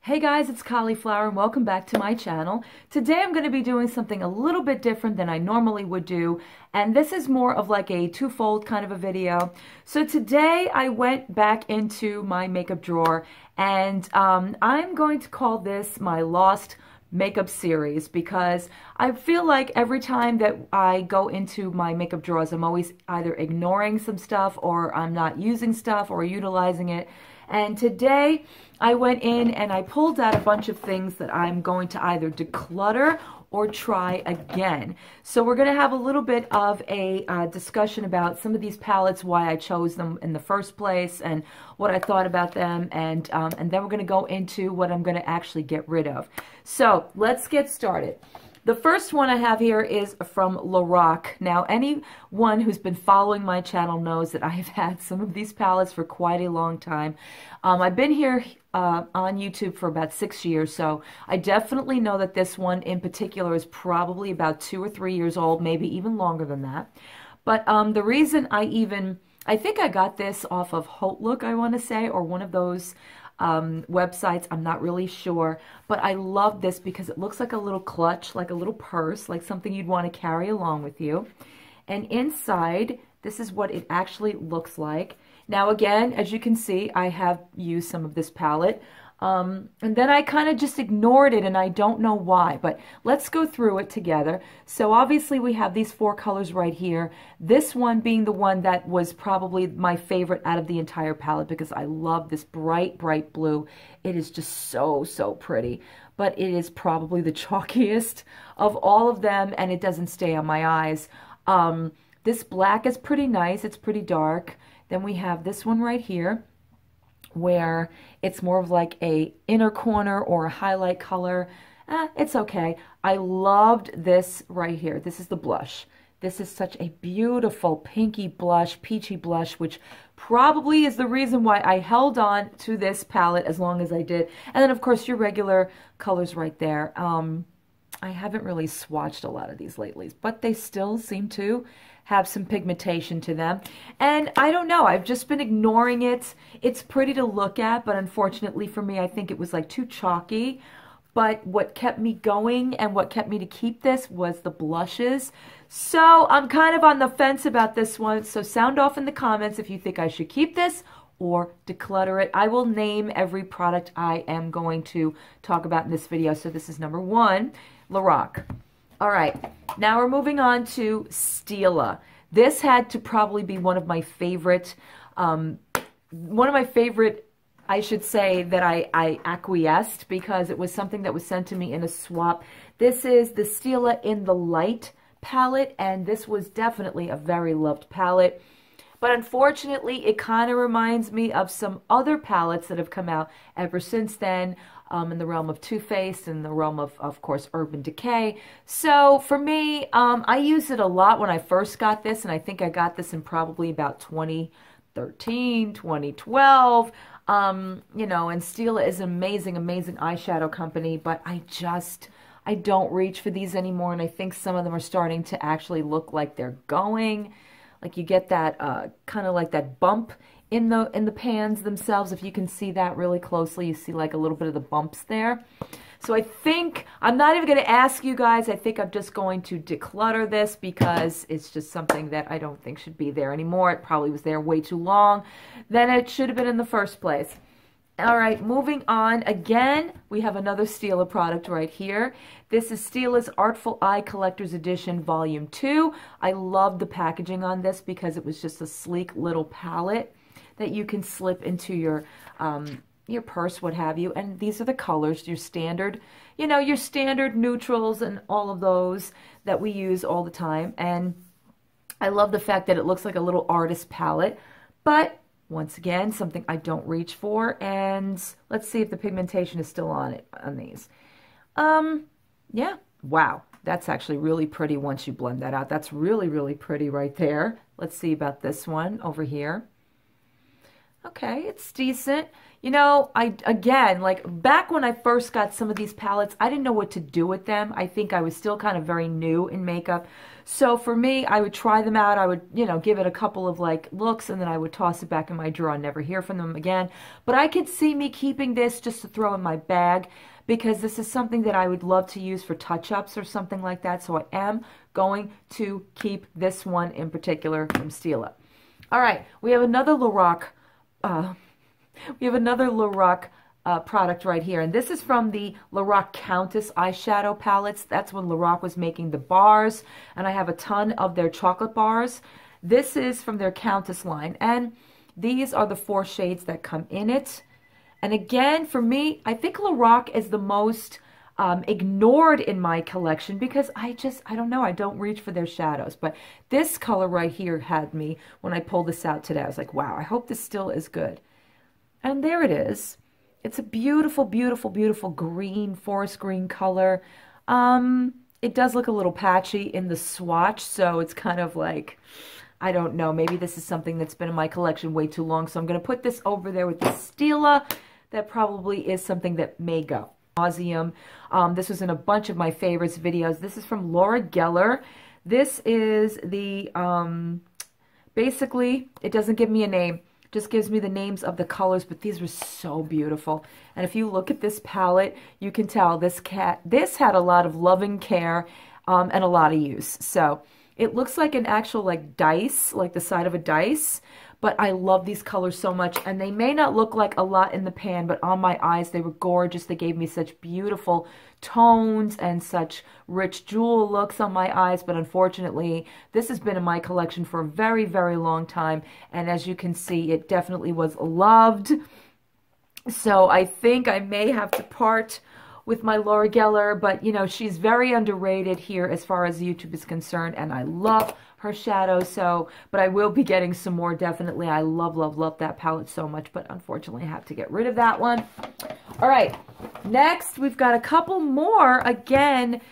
Hey guys, it's Cauliflower and welcome back to my channel. Today I'm going to be doing something a little bit different than I normally would do, and this is more of like a twofold kind of a video. So today I went back into my makeup drawer and I'm going to call this my Lost Makeup series because I feel like every time that I go into my makeup drawers I'm always either ignoring some stuff or I'm not using stuff or utilizing it. And today I went in and I pulled out a bunch of things that I'm going to either declutter or try again. So we're going to have a little bit of a discussion about some of these palettes, why I chose them in the first place, and what I thought about them, and then we're going to go into what I'm going to actually get rid of. So let's get started. The first one I have here is from Lorac. Now, anyone who's been following my channel knows that I have had some of these palettes for quite a long time. I've been here on YouTube for about 6 years, so I definitely know that this one in particular is probably about 2 or 3 years old, maybe even longer than that. But the reason I think I got this off of Haute Look, I want to say, or one of those websites, I'm not really sure, but I love this because it looks like a little clutch, like a little purse, like something you'd want to carry along with you. And inside, this is what it actually looks like. Now again, as you can see, I have used some of this palette. And then I kind of just ignored it, and I don't know why, but let's go through it together. So obviously we have these 4 colors right here. This one being the one that was probably my favorite out of the entire palette because I love this bright, bright blue. It is just so, so pretty, but it is probably the chalkiest of all of them, and it doesn't stay on my eyes. This black is pretty nice. It's pretty dark. Then we have this one right here, where it's more of like a inner corner or a highlight color. It's okay. I loved this right here. This is the blush. This is such a beautiful pinky blush, peachy blush, which probably is the reason why I held on to this palette as long as I did. And then of course your regular colors right there. I haven't really swatched a lot of these lately, but they still seem to have some pigmentation to them. And I don't know, I've just been ignoring it. It's pretty to look at, but unfortunately for me, I think it was like too chalky. But what kept me going and what kept me to keep this was the blushes. So I'm kind of on the fence about this one. So sound off in the comments if you think I should keep this or declutter it. I will name every product I am going to talk about in this video. So this is number 1, Lorac. All right, now we're moving on to Stila. This had to probably be one of my favorite, I should say, that I acquiesced because it was something that was sent to me in a swap. This is the Stila in the Light palette, and this was definitely a very loved palette. But unfortunately, it kind of reminds me of some other palettes that have come out ever since then, in the realm of Too Faced and the realm of course, Urban Decay. So for me, I used it a lot when I first got this, and I think I got this in probably about 2013, 2012. You know, and Stila is an amazing, amazing eyeshadow company, but I don't reach for these anymore, and I think some of them are starting to actually look like they're going. Like you get that kind of like that bump in the pans themselves. If you can see that really closely, you see like a little bit of the bumps there. So I think, I'm not even going to ask you guys, I think I'm just going to declutter this because it's just something that I don't think should be there anymore. It probably was there way too long than it should have been in the first place. All right, moving on. Again, we have another Stila product right here. This is Stila's Artful Eye Collector's Edition Volume 2. I love the packaging on this because it was just a sleek little palette that you can slip into your purse, what have you. And these are the colors, your standard, you know, your standard neutrals and all of those that we use all the time. And I love the fact that it looks like a little artist palette, but once again, something I don't reach for. And let's see if the pigmentation is still on it, on these. Yeah, wow. That's actually really pretty once you blend that out. That's really, really pretty right there. Let's see about this one over here. Okay, it's decent. You know, again, like back when I first got some of these palettes, I didn't know what to do with them. I think I was still kind of very new in makeup. So for me, I would try them out. I would, you know, give it a couple of like looks and then I would toss it back in my drawer and never hear from them again. But I could see me keeping this just to throw in my bag because this is something that I would love to use for touch-ups or something like that. So I am going to keep this one in particular from Stila. All right, we have another Lorac product right here, and this is from the Lorac Countess eyeshadow palettes. That's when Lorac was making the bars, and I have a ton of their chocolate bars. This is from their Countess line, and these are the 4 shades that come in it. And again, for me, I think Lorac is the most ignored in my collection because I don't know, I don't reach for their shadows. But this color right here had me when I pulled this out today. I was like, wow, I hope this still is good. And there it is. It's a beautiful, beautiful, beautiful green, forest green color. It does look a little patchy in the swatch, so it's kind of like, I don't know, maybe this is something that's been in my collection way too long. So I'm going to put this over there with the Stila. That probably is something that may go. Nauseum. This was in a bunch of my favorites videos. This is from Laura Geller. This is the, basically, it doesn't give me a name. It just gives me the names of the colors, but these were so beautiful. And if you look at this palette, you can tell this had a lot of love and care and a lot of use. So it looks like an actual like dice, like the side of a dice. But I love these colors so much, and they may not look like a lot in the pan, but on my eyes, they were gorgeous. They gave me such beautiful tones and such rich jewel looks on my eyes, but unfortunately, this has been in my collection for a very, very long time, and as you can see, it definitely was loved. So I think I may have to part with my Laura Geller, but you know, she's very underrated here as far as YouTube is concerned, and I love her shadow. So, but I will be getting some more, definitely. I love, love, love that palette so much, but unfortunately I have to get rid of that one. All right, next we've got a couple more, again,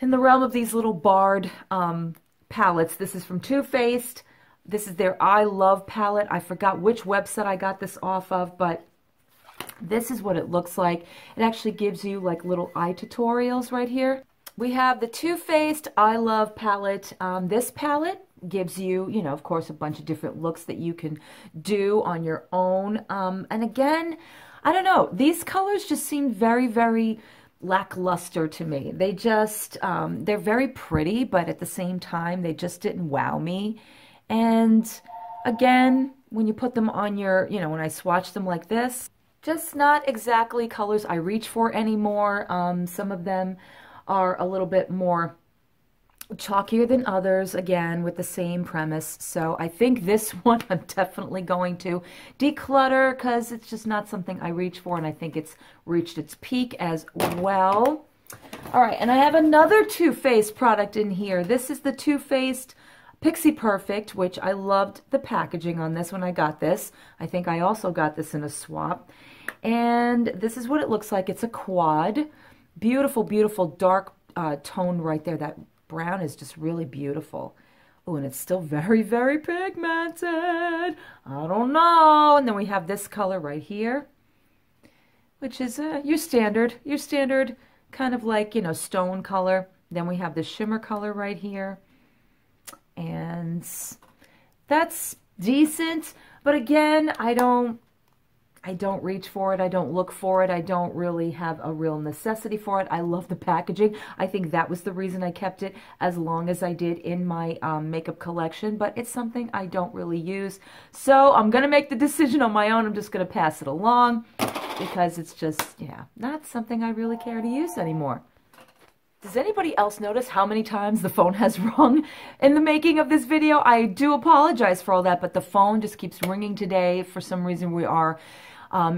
in the realm of these little barred palettes. This is from Too Faced. This is their I Love palette. I forgot which website I got this off of, but this is what it looks like. It actually gives you like little eye tutorials right here. We have the Too Faced I Love palette. This palette gives you, you know, of course, a bunch of different looks that you can do on your own. And again, I don't know, these colors just seem very, very lackluster to me. They just, they're very pretty, but at the same time, they just didn't wow me. And again, when you put them on your, you know, when I swatch them like this, just not exactly colors I reach for anymore. Some of them are a little bit more chalkier than others, again, with the same premise. So I think this one I'm definitely going to declutter because it's just not something I reach for, and I think it's reached its peak as well. All right, and I have another Too Faced product in here. This is the Too Faced Pixie Perfect, which I loved the packaging on this when I got this. I think I also got this in a swap. And this is what it looks like. It's a quad. Beautiful, beautiful dark tone right there. That brown is just really beautiful. Oh, and it's still very, very pigmented. I don't know. And then we have this color right here, which is your standard kind of like, you know, stone color. Then we have the shimmer color right here. And that's decent. But again, I don't reach for it. I don't look for it. I don't really have a real necessity for it. I love the packaging. I think that was the reason I kept it as long as I did in my makeup collection, but it's something I don't really use. So I'm going to make the decision on my own. I'm just going to pass it along because it's just, yeah, not something I really care to use anymore. Does anybody else notice how many times the phone has rung in the making of this video? I do apologize for all that, but the phone just keeps ringing today. For some reason, we are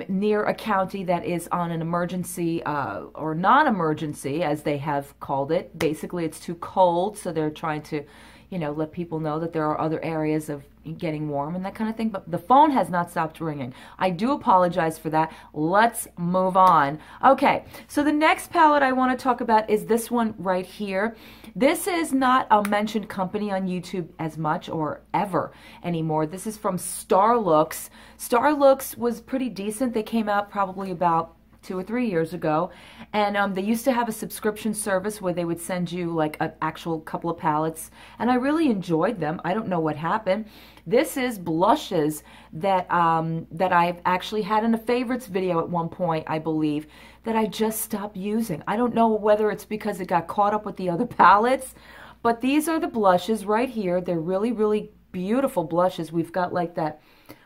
near a county that is on an emergency or non-emergency, as they have called it. Basically, it's too cold, so they're trying to, you know, let people know that there are other areas of getting warm and that kind of thing, but the phone has not stopped ringing. I do apologize for that. Let's move on. Okay, so the next palette I want to talk about is this one right here. This is not a mentioned company on YouTube as much or ever anymore. This is from Starlooks. Starlooks was pretty decent. They came out probably about 2 or 3 years ago, and they used to have a subscription service where they would send you like an actual couple of palettes, and I really enjoyed them. I don't know what happened. This is blushes that that I've actually had in a favorites video at one point, I believe, that I just stopped using. I don't know whether it's because it got caught up with the other palettes, but these are the blushes right here. They're really, really beautiful blushes. We've got like that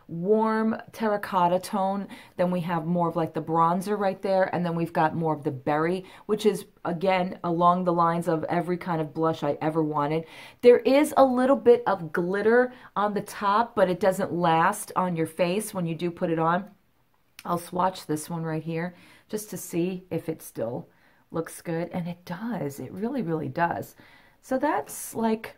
warm terracotta tone, then we have more of like the bronzer right there, and then we've got more of the berry, which is again along the lines of every kind of blush I ever wanted. There is a little bit of glitter on the top, but it doesn't last on your face when you do put it on. I'll swatch this one right here just to see if it still looks good, and it does. It really, really does. So that's like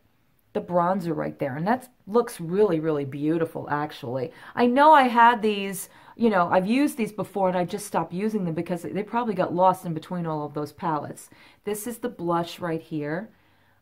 the bronzer right there, and that looks really, really beautiful actually. I know I had these, you know, I've used these before and I just stopped using them because they probably got lost in between all of those palettes. This is the blush right here,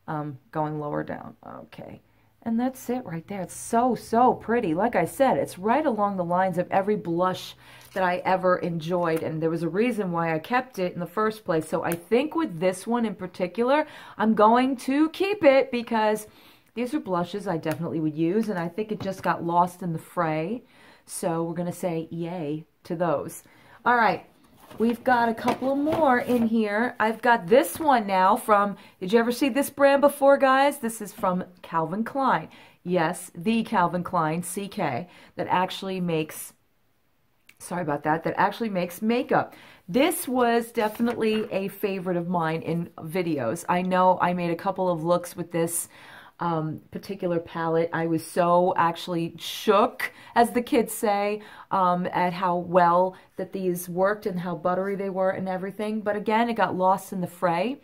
going lower down. Okay, and that's it right there. It's so, so pretty. Like I said, it's right along the lines of every blush that I ever enjoyed, and there was a reason why I kept it in the first place. So I think with this one in particular, I'm going to keep it because these are blushes I definitely would use, and I think it just got lost in the fray. So we're going to say yay to those. All right, we've got a couple more in here. I've got this one now from, did you ever see this brand before, guys? This is from Calvin Klein. Yes, the Calvin Klein CK that actually makes, sorry about that, that actually makes makeup. This was definitely a favorite of mine in videos. I know I made a couple of looks with this particular palette. I was so actually shook, as the kids say, at how well that these worked and how buttery they were and everything. But again, it got lost in the fray.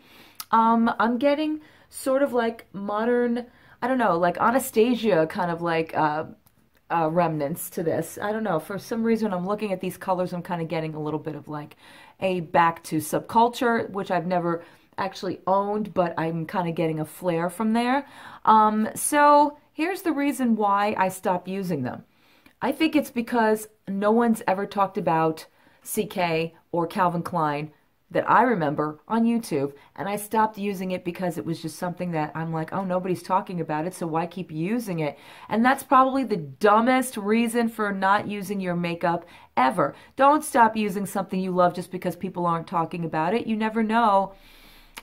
I'm getting sort of like modern, I don't know, like Anastasia kind of like remnants to this. I don't know. For some reason, when I'm looking at these colors, I'm kind of getting a little bit of like a back to subculture, which I've never actually owned, but I'm kind of getting a flair from there. So here's the reason why I stopped using them. I think it's because no one's ever talked about CK or Calvin Klein that I remember on YouTube, and I stopped using it because it was just something that I'm like, oh, nobody's talking about it, so why keep using it? And that's probably the dumbest reason for not using your makeup ever. Don't stop using something you love just because people aren't talking about it. You never know.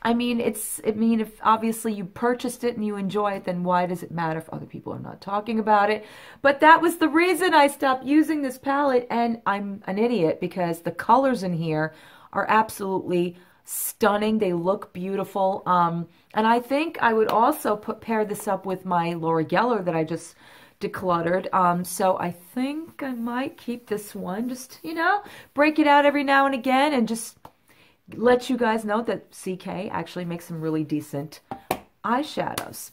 I mean, if obviously you purchased it and you enjoy it, then why does it matter if other people are not talking about it? But that was the reason I stopped using this palette, and I'm an idiot because the colors in here are absolutely stunning. They look beautiful. And I think I would also pair this up with my Laura Geller that I just decluttered. So I think I might keep this one, just, you know, break it out every now and again and just let you guys know that CK actually makes some really decent eyeshadows.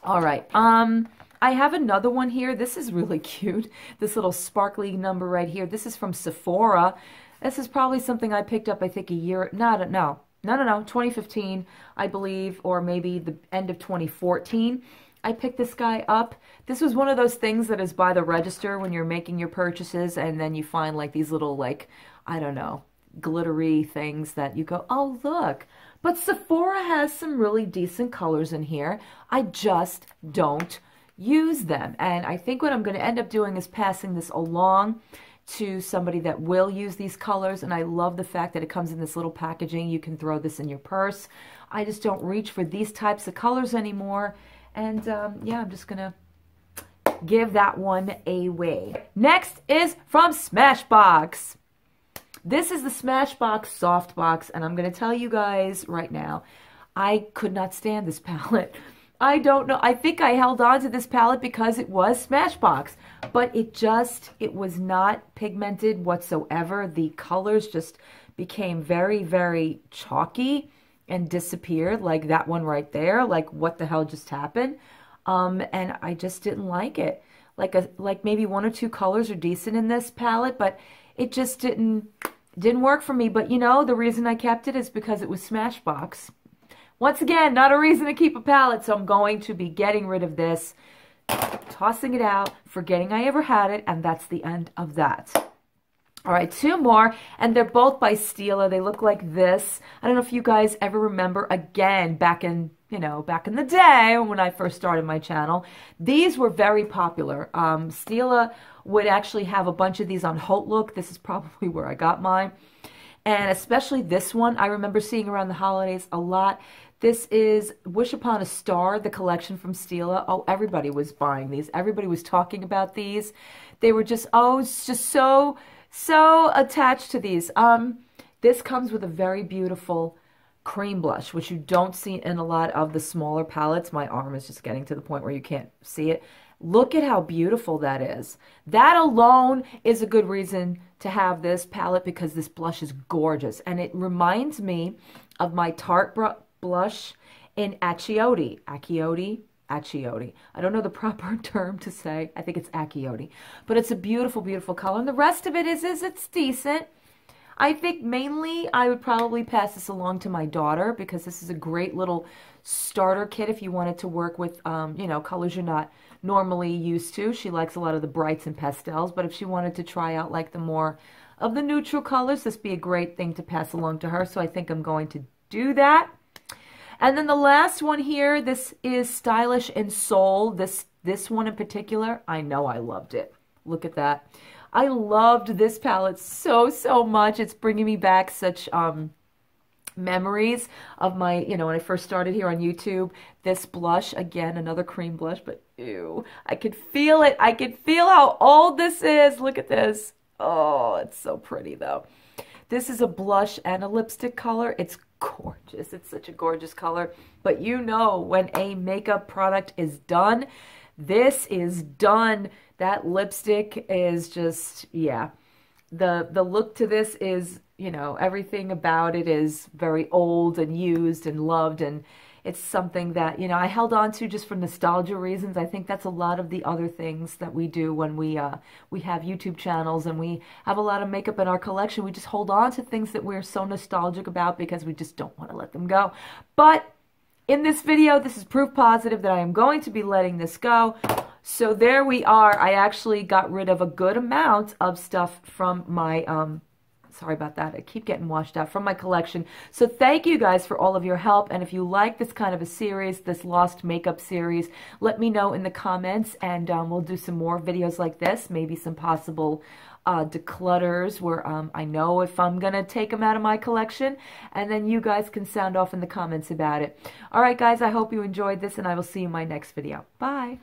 All right. I have another one here. This is really cute. This little sparkly number right here. This is from Sephora. This is probably something I picked up, I think, 2015, I believe, or maybe the end of 2014. I picked this guy up. This was one of those things that is by the register when you're making your purchases, and then you find like these little, like, I don't know, glittery things that you go, oh, look. But Sephora has some really decent colors in here. I just don't use them. And I think what I'm going to end up doing is passing this along to somebody that will use these colors. And I love the fact that it comes in this little packaging. You can throw this in your purse. I just don't reach for these types of colors anymore. And yeah, I'm just going to give that one away. Next is from Smashbox. This is the Smashbox Softbox, and I'm going to tell you guys right now, I could not stand this palette. I don't know. I think I held on to this palette because it was Smashbox, but it was not pigmented whatsoever. The colors just became very, very chalky and disappeared, like that one right there. Like, what the hell just happened? and I just didn't like it. Like maybe one or two colors are decent in this palette, but it just didn't work for me. But you know, the reason I kept it is because it was Smashbox. Once again, not a reason to keep a palette, so I'm going to be getting rid of this, tossing it out, forgetting I ever had it, and that's the end of that. All right, two more, and they're both by Stila. They look like this. I don't know if you guys ever remember, again, back in the day when I first started my channel, these were very popular. Stila would actually have a bunch of these on Haute Look. This is probably where I got mine. And especially this one, I remember seeing around the holidays a lot. This is Wish Upon a Star, the collection from Stila. Oh, everybody was buying these. Everybody was talking about these. They were just, oh, it's just so attached to these. This comes with a very beautiful cream blush, which you don't see in a lot of the smaller palettes. My arm is just getting to the point where you can't see it. Look at how beautiful that is. That alone is a good reason to have this palette because this blush is gorgeous. And it reminds me of my Tarte blush in Accioti. Accioti. I don't know the proper term to say. I think it's Accioti. But it's a beautiful, beautiful color. And the rest of it is it's decent. I think mainly I would probably pass this along to my daughter because this is a great little starter kit if you wanted to work with, you know, colors you're not normally used to. She likes a lot of the brights and pastels, but if she wanted to try out like the more of the neutral colors, this would be a great thing to pass along to her. So I think I'm going to do that. And then the last one here, this is Stylish in Soul. This one in particular, I know I loved it. Look at that. I loved this palette so much. It's bringing me back such memories of my, you know, when I first started here on YouTube. This blush, again, another cream blush, but ew, I could feel it. I could feel how old this is. Look at this. Oh, it's so pretty though. This is a blush and a lipstick color. It's gorgeous. It's such a gorgeous color. But you know, when a makeup product is done, this is done. That lipstick is just, yeah. The look to this is, you know, everything about it is very old and used and loved, and it's something that, you know, I held on to just for nostalgia reasons. I think that's a lot of the other things that we do when we have YouTube channels and we have a lot of makeup in our collection. We just hold on to things that we're so nostalgic about because we just don't want to let them go. But in this video, this is proof positive that I am going to be letting this go. So there we are. I actually got rid of a good amount of stuff from my, sorry about that, I keep getting washed out, from my collection. So thank you guys for all of your help. And if you like this kind of a series, this Lost Makeup series, let me know in the comments and we'll do some more videos like this, maybe some possible declutters where I know if I'm going to take them out of my collection, and then you guys can sound off in the comments about it. All right, guys, I hope you enjoyed this and I will see you in my next video. Bye.